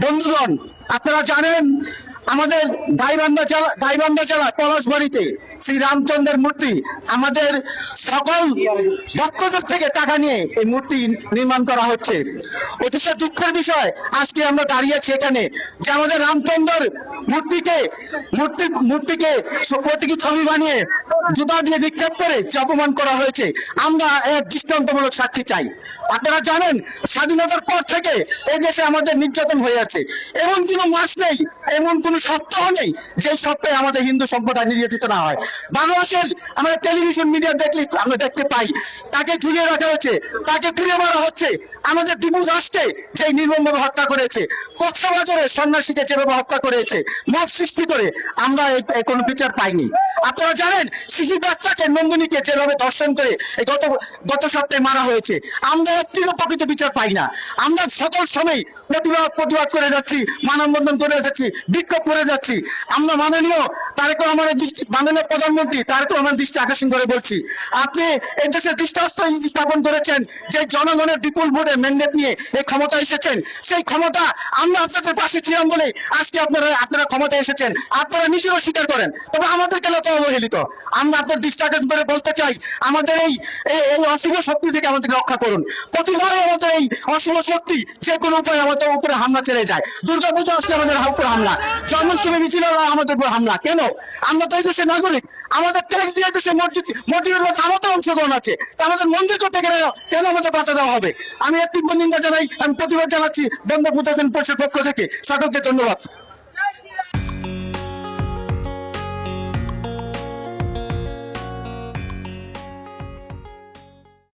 বন্ধুগণ, আপনারা জানেন আমাদের গাইবান্ধা জেলা পলাশবাড়িতে শ্রী রামচন্দ্রের মূর্তি আমাদের সকল ভক্তদের থেকে টাকা নিয়ে এই মূর্তি নির্মাণ করা হচ্ছে। অতিশয় দুঃখের বিষয়, আজকে আমরা দাঁড়িয়েছি এখানে যে আমাদের রামচন্দ্রের মূর্তিকে প্রতীকী ছবি বানিয়ে জুতা দিয়ে নিক্ষেপ করে যে অপমান করা হয়েছে, আমরা এক দৃষ্টান্তমূলক শাস্তি চাই। আপনারা জানেন স্বাধীনতার পর থেকে এই দেশে আমাদের নির্যাতন হয়ে আছে। এমন কোনো মাস নেই, এমন কোনো সপ্তাহ নেই যে সপ্তাহে আমাদের হিন্দু সম্প্রদায় নির্যাতিত না হয়। বাংলাদেশের আমাদের টেলিভিশন মিডিয়া দেখলে আমরা দেখতে পাই তাকে ঝুলিয়ে রাখা হচ্ছে, তাকে ফিরে মারা হচ্ছে। আমাদের দ্বিপুর রাষ্ট্রে যে নির্মমভাবে হত্যা করেছে, কক্সবাজারে সন্ন্যাসীকে যেভাবে হত্যা করেছে মব সৃষ্টি করে, আমরা কোনো বিচার পাইনি। আপনারা জানেন শিশু বাচ্চাকে নন্দিনীকে যেভাবে ধর্ষণ করে গত সপ্তাহে মারা হয়েছে, আমরা একটিরও প্রকৃত বিচার পাই না। আমরা সকল সময় প্রতিবাদ করে যাচ্ছি, মানববন্ধন করে যাচ্ছি, বিক্ষোভ করে যাচ্ছি। আমরা মাননীয় প্রধানমন্ত্রী তারেক রহমানের দৃষ্টি আকর্ষণ করে বলছি, আপনি এই দেশের দৃষ্টান্ত স্থাপন করেছেন যে জনগণের বিপুল ভোটে ম্যান্ডেট নিয়ে এই ক্ষমতা এসেছেন। সেই ক্ষমতা আমরা আপনাদের পাশে ছিলাম বলে আজকে আপনারা ক্ষমতা এসেছেন, আপনারা নিজেও স্বীকার করেন। তবে আমাদের কেন তো অবহেলিত? আমরা আপনার দৃষ্টি আকর্ষণ করে বলতে চাই, আমাদের এই অশুভ শক্তি থেকে আমাদের রক্ষা করুন। প্রতিবারই আমাদের এই অশুভ শক্তি যে কোনো উপায়ে আমাদের উপরে হামলা ছেড়ে যায়। দুর্গাপূজা আসলে আমাদের উপর হামলা, জন্মাষ্টমী মিছিল আমাদের উপর হামলা। কেন? আমরা তো এই দেশের নাগরিক, আমাদের ট্যাক্স দিয়ে দেশের মসজিদের মধ্যে আমাদের অংশগ্রহণ আছে, তা আমাদের মন্দির করতে গেলে কেন আমাদের বাধা দেওয়া হবে? আমি এর তীব্র নিন্দা জানাই, আমি প্রতিবাদ জানাচ্ছি বঙ্গবন্ধু পরিষদের পক্ষ থেকে। সকলকে ধন্যবাদ।